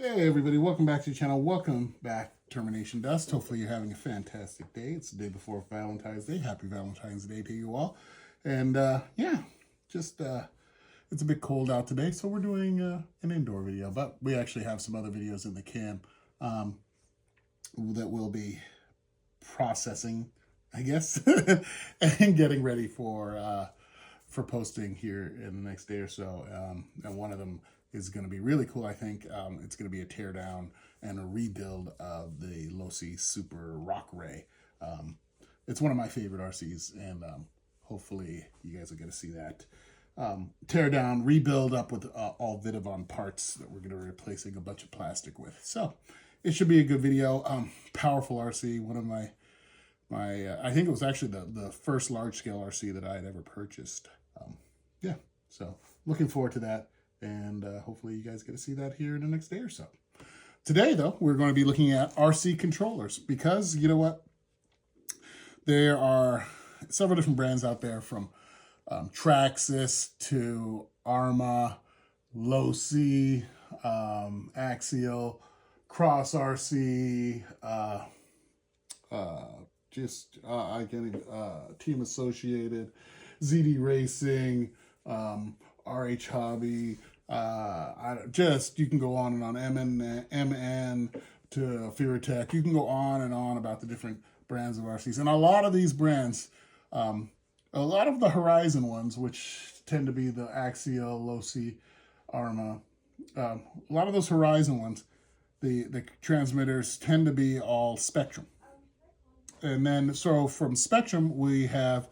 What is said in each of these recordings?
Hey everybody, welcome back to the channel. Welcome back, Termination Dust. Hopefully you're having a fantastic day. It's the day before Valentine's Day. Happy Valentine's Day to you all. And yeah, just it's a bit cold out today, so we're doing an indoor video. But we actually have some other videos in the can that we'll be processing, I guess, and getting ready for posting here in the next day or so. And one of them is going to be really cool, I think. It's going to be a teardown and a rebuild of the Losi Super Rock Ray. It's one of my favorite RCs, and hopefully you guys will get to see that. Teardown, rebuild up with all Vidavon parts that we're going to be replacing a bunch of plastic with. So it should be a good video. Powerful RC, one of my I think it was actually the first large-scale RC that I had ever purchased. Yeah, so looking forward to that. And hopefully you guys get to see that here in the next day or so. Today, though, we're going to be looking at RC controllers because, you know what? There are several different brands out there, from Traxxas to Arma, Losi, Axial, Cross RC, Team Associated, ZD Racing, RH Hobby, you can go on and on, MN to Firatech. You can go on and on about the different brands of RCs. And a lot of these brands, a lot of the Horizon ones, which tend to be the Axial, Losi, Arma, a lot of those Horizon ones, the transmitters tend to be all Spektrum. And then, so from Spektrum, we have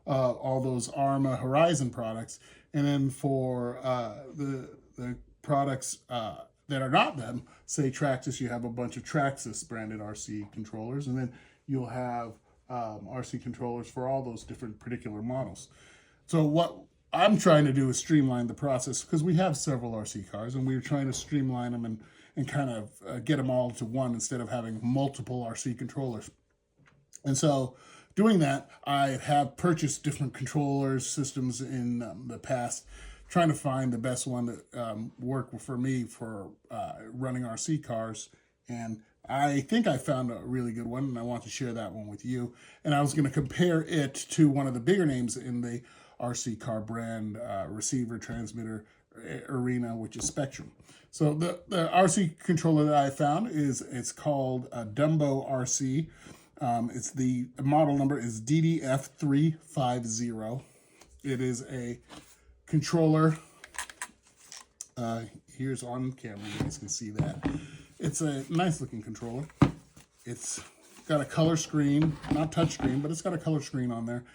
all those Arma Horizon products. And then for the products that are not them, say Traxxas, you have a bunch of Traxxas branded RC controllers, and then you'll have RC controllers for all those different particular models. So what I'm trying to do is streamline the process, because we have several RC cars, and we're trying to streamline them and kind of get them all to one instead of having multiple RC controllers. And so doing that, I have purchased different controllers, systems in the past, trying to find the best one that work for me for running RC cars. And I think I found a really good one, and I want to share that one with you. And I was going to compare it to one of the bigger names in the RC car brand receiver transmitter arena, which is Spektrum. So the RC controller that I found it's called Dumbo Rc. It's the model number is DDF350. It is a controller. Here's on camera, you guys can see that. It's a nice looking controller. It's got a color screen, not touch screen, but it's got a color screen on there.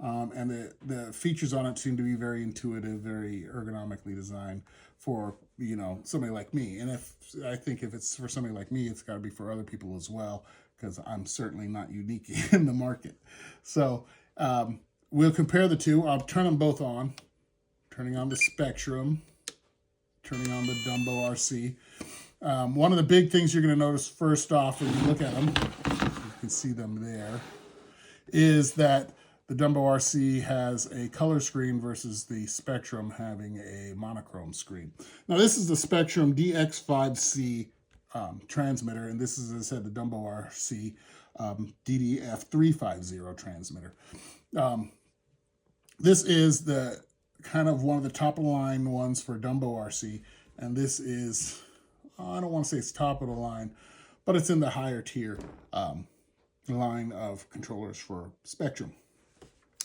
And the features on it seem to be very intuitive, very ergonomically designed for, you know, somebody like me. And I think if it's for somebody like me, it's got to be for other people as well, because I'm certainly not unique in the market. So we'll compare the two. I'll turn them both on. Turning on the Spektrum, turning on the Dumbo Rc. One of the big things you're going to notice first off when you look at them, you can see them there, is that the Dumbo Rc has a color screen versus the Spektrum having a monochrome screen. Now this is the Spektrum DX5C transmitter, and this is, as I said, the Dumbo Rc DDF350 transmitter. This is the kind of one of the top of the line ones for Dumbo Rc, and this is, I don't want to say it's top of the line, but it's in the higher tier line of controllers for Spektrum.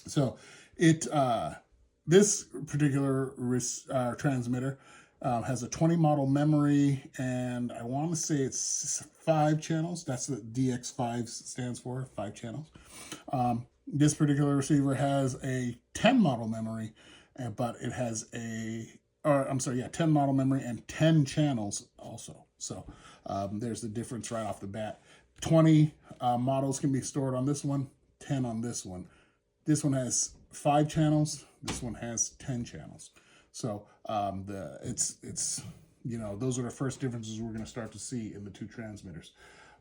So this particular transmitter has a 20 model memory, and I want to say it's 5 channels. That's what DX5 stands for, 5 channels. This particular receiver has a 10 model memory, but it has 10 model memory and 10 channels also. So there's the difference right off the bat. 20 models can be stored on this one, 10 on this one. This one has 5 channels. This one has 10 channels. So it's you know, those are the first differences we're going to start to see in the two transmitters.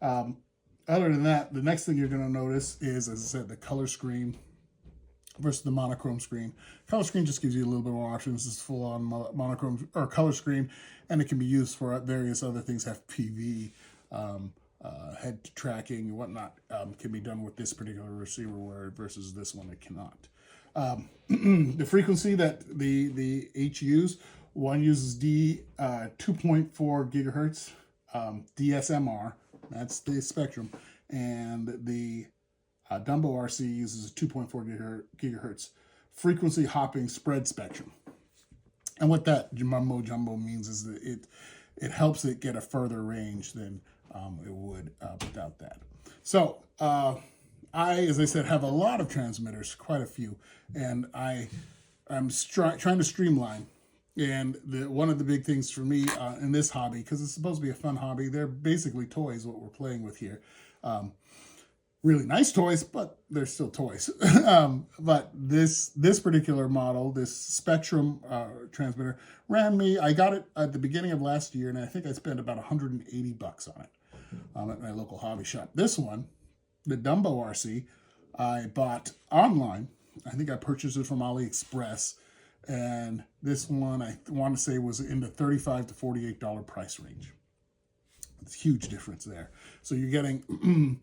Other than that, the next thing you're going to notice is, as I said, the color screen versus the monochrome screen. Color screen just gives you a little bit more options. It's full-on monochrome or color screen, and it can be used for various other things. FPV, head tracking, and whatnot can be done with this particular receiver, versus this one it cannot. The frequency that the HUs, one uses 2.4 gigahertz DSMR, that's the Spektrum, and the Dumbo Rc uses a 2.4 gigahertz frequency hopping spread spectrum. And what that mumbo jumbo means is that it helps it get a further range than it would without that. So I, as I said, have a lot of transmitters, quite a few, and I'm trying to streamline. And one of the big things for me in this hobby, because it's supposed to be a fun hobby, they're basically toys, what we're playing with here. Really nice toys, but they're still toys. But this particular model, this Spektrum transmitter, ran me, I got it at the beginning of last year, and I think I spent about $180 on it at my local hobby shop. This one, the Dumbo Rc, I bought online. I think I purchased it from AliExpress. And this one, I want to say, was in the $35 to $48 price range. It's a huge difference there. So you're getting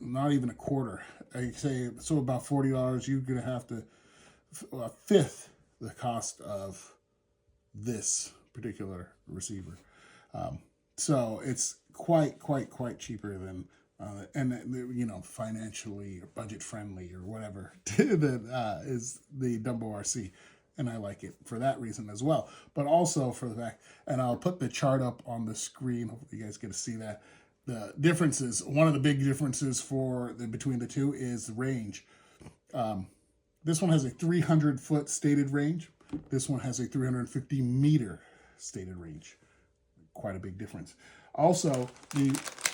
not even a quarter. I say, so about $40, you're going to have to a fifth the cost of this particular receiver. So it's quite cheaper than, and financially or budget friendly or whatever that is the Dumbo Rc. And I like it for that reason as well, but also for the fact, and I'll put the chart up on the screen. Hopefully you guys get to see that. The differences, one of the big differences between the two is the range. This one has a 300-foot stated range. This one has a 350-meter stated range. Quite a big difference. Also, the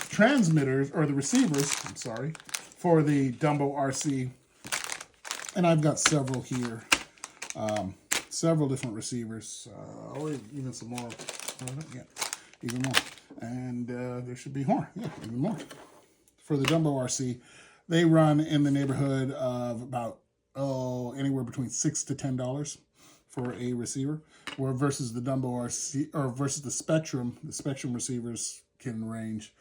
transmitters, or the receivers, for the Dumbo Rc, and I've got several here, several different receivers, even some more, even more, and there should be more, even more. For the Dumbo Rc, they run in the neighborhood of about, anywhere between $6 to $10 for a receiver, where versus the Dumbo Rc, or versus the Spektrum receivers can range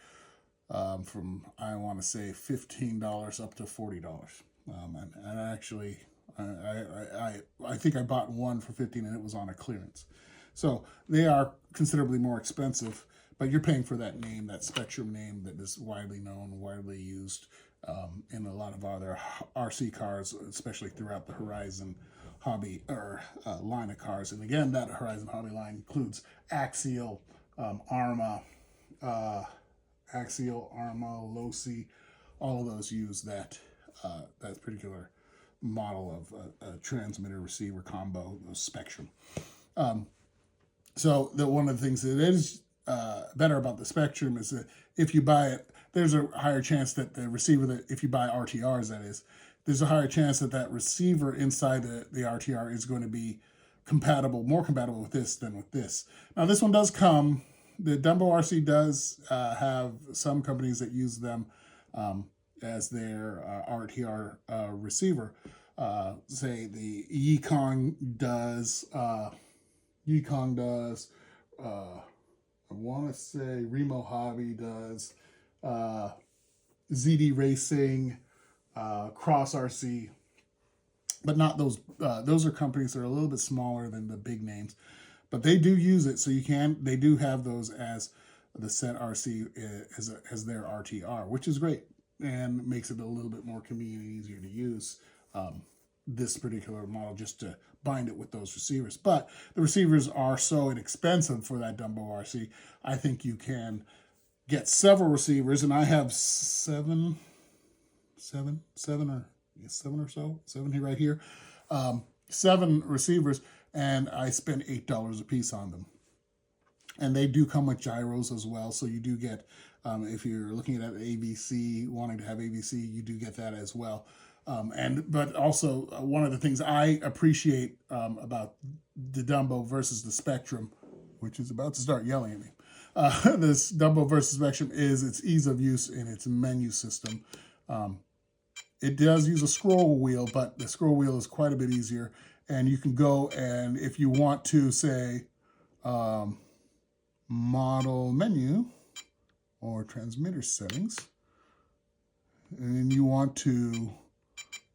from, I want to say, $15 up to $40. And actually, I think I bought one for $15 and it was on a clearance. So they are considerably more expensive, but you're paying for that name, that Spektrum name that is widely known, widely used in a lot of other RC cars, especially throughout the Horizon hobby or line of cars. And again, that Horizon hobby line includes Axial, Arma, Losi, all of those use that particular model of a transmitter receiver combo, Spektrum. So one of the things that is better about the Spektrum is that if you buy it, there's a higher chance that the receiver, that if you buy RTRs, that is, there's a higher chance that that receiver inside the RTR is going to be more compatible with this than with this. Now, this one does come, the Dumbo Rc does have some companies that use them as their RTR receiver. Say the Yikong does, I want to say Remo Hobby does, ZD Racing, Cross RC, but not those. Those are companies that are a little bit smaller than the big names, but they do use it. So they do have those as the Set RC as their RTR, which is great and makes it a little bit more convenient and easier to use. This particular model, just to bind it with those receivers. But the receivers are so inexpensive for that Dumbo Rc. I think you can get several receivers, and I have seven here, right here. 7 receivers, and I spend $8 a piece on them. And they do come with gyros as well, so you do get, if you're looking at AVC, wanting to have AVC, you do get that as well. But also one of the things I appreciate about the Dumbo versus the Spektrum, which is about to start yelling at me, this Dumbo versus Spektrum, is its ease of use in its menu system. It does use a scroll wheel, but the scroll wheel is quite a bit easier. And you can go and if you want to say model menu or transmitter settings, and you want to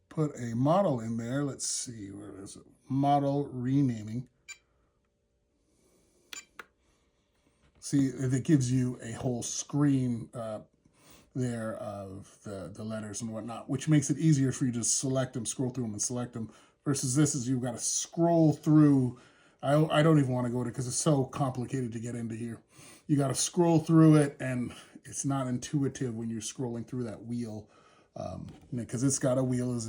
put a model in there. Let's see, where is it? Model renaming. See, it gives you a whole screen there of the letters and whatnot, which makes it easier for you to select them, scroll through them and select them, versus this is you've got to scroll through. I don't even want to go to it because it's so complicated to get into here. You got to scroll through it, and it's not intuitive when you're scrolling through that wheel, because it's got a wheel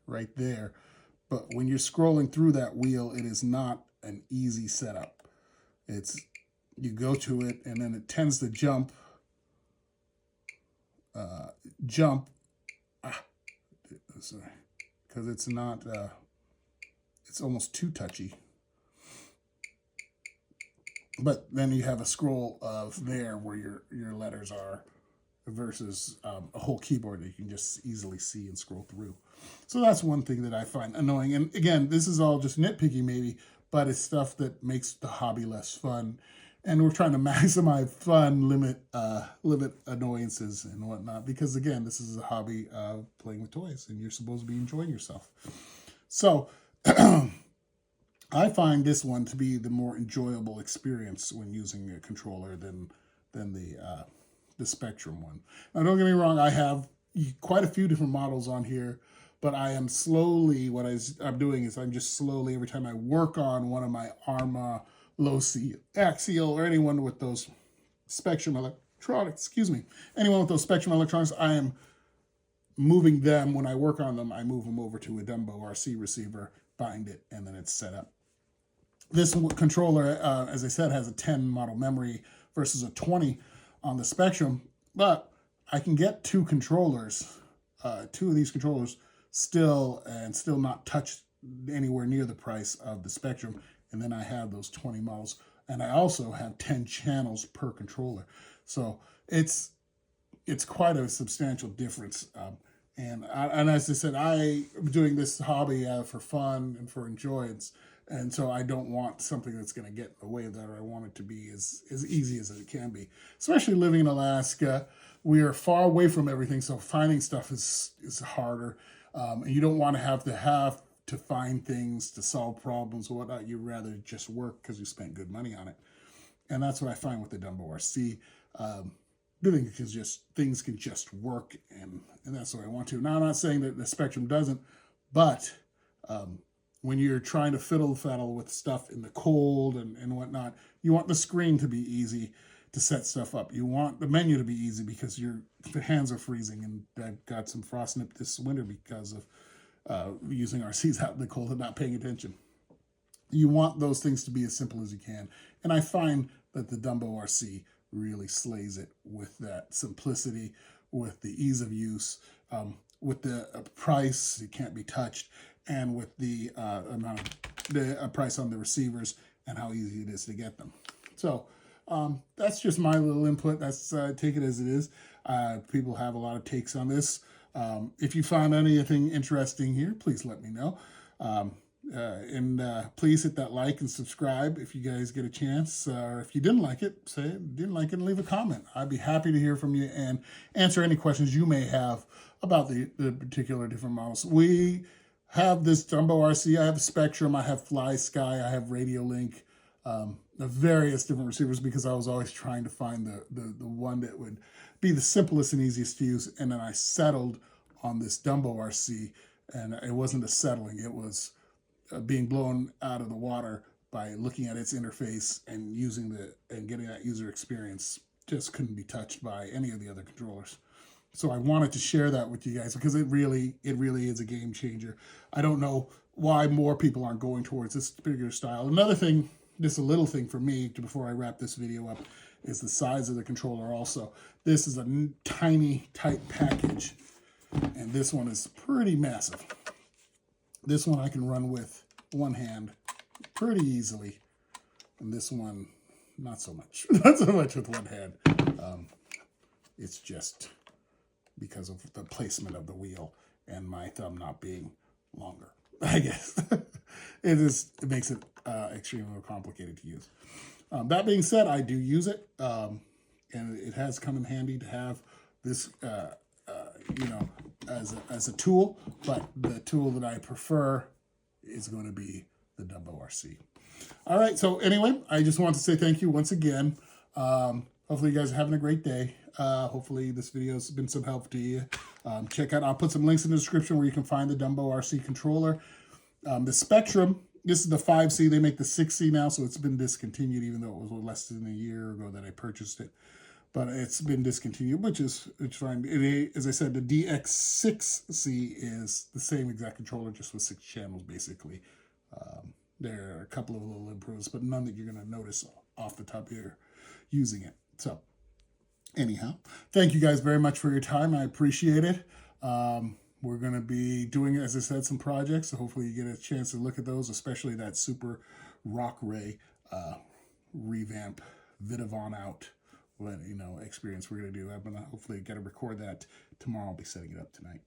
right there. But when you're scrolling through that wheel, it is not an easy setup. You go to it, and then it tends to jump. Sorry, because it's not. It's almost too touchy. But then you have a scroll of there where your letters are, versus a whole keyboard that you can just easily see and scroll through. So that's one thing that I find annoying. And again, this is all just nitpicky maybe, but it's stuff that makes the hobby less fun. And we're trying to maximize fun, limit annoyances and whatnot, because again, this is a hobby of playing with toys, and you're supposed to be enjoying yourself. So I find this one to be the more enjoyable experience when using a controller than the Spektrum one. Now, don't get me wrong, I have quite a few different models on here, but I am slowly, what I'm doing is I'm just slowly, every time I work on one of my Arma, low C, axial, or anyone with those Spektrum electronics, anyone with those Spektrum electronics, I am moving them. When I work on them, I move them over to a Dumbo Rc receiver, bind it, and then it's set up. This controller, as I said, has a 10 model memory versus a 20 on the Spektrum, but I can get two of these controllers still not touch anywhere near the price of the Spektrum. And then I have those 20 models, and I also have 10 channels per controller. So it's quite a substantial difference. And as I said, I'm doing this hobby for fun and for enjoyance. And so I don't want something that's going to get in the way that I want it to be as easy as it can be. Especially living in Alaska, we are far away from everything, so finding stuff is harder. And you don't want to have to find things to solve problems or whatnot. You'd rather just work because you spent good money on it. And that's what I find with the Dumbo Rc. Things can just work, and that's what I want to. Now, I'm not saying that the Spektrum doesn't, but when you're trying to fiddle-faddle with stuff in the cold and whatnot, you want the screen to be easy to set stuff up. You want the menu to be easy because your hands are freezing, and I've got some frost nip this winter because of using RCs out in the cold and not paying attention. You want those things to be as simple as you can. And I find that the Dumbo Rc really slays it with that simplicity, with the ease of use, with the price, it can't be touched, and with the price on the receivers and how easy it is to get them. So that's just my little input. That's take it as it is. People have a lot of takes on this. If you found anything interesting here, please let me know. Please hit that like and subscribe if you guys get a chance. Or if you didn't like it, say didn't like it and leave a comment. I'd be happy to hear from you and answer any questions you may have about the particular different models. We have this Dumbo Rc, I have a Spektrum, I have Fly Sky, I have Radio Link, the various different receivers, because I was always trying to find the one that would be the simplest and easiest to use. And then I settled on this Dumbo Rc, and it wasn't a settling, it was being blown out of the water by looking at its interface and getting that user experience. Just couldn't be touched by any of the other controllers. So I wanted to share that with you guys because it really is a game changer. I don't know why more people aren't going towards this particular style. Another thing, just a little thing for me before I wrap this video up, is the size of the controller also. This is a tiny, tight package, and this one is pretty massive. This one I can run with one hand pretty easily, and this one not so much. Not so much with one hand. It's just because of the placement of the wheel and my thumb not being longer, I guess. It makes it extremely more complicated to use. That being said, I do use it, and it has come in handy to have this, as a tool, but the tool that I prefer is going to be the Dumbo Rc. All right, so anyway, I just want to say thank you once again. Hopefully you guys are having a great day. Hopefully this video has been some help to you. Check out, I'll put some links in the description where you can find the Dumbo Rc controller. The Spektrum, this is the 5C. They make the 6C now, so it's been discontinued, even though it was less than a year ago that I purchased it. But it's been discontinued, which is fine. As I said, the DX5C is the same exact controller, just with 6 channels, basically. There are a couple of little improvements, but none that you're going to notice off the top here using it. So, anyhow, thank you guys very much for your time. I appreciate it. We're going to be doing, as I said, some projects, so hopefully you get a chance to look at those, especially that Super Rock Ray revamp, vid on out experience we're going to do. I'm going to hopefully get to record that tomorrow. I'll be setting it up tonight.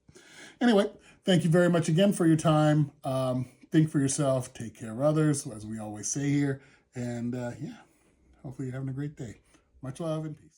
Anyway, thank you very much again for your time. Think for yourself, take care of others, as we always say here. And yeah, hopefully you're having a great day. Much love and peace.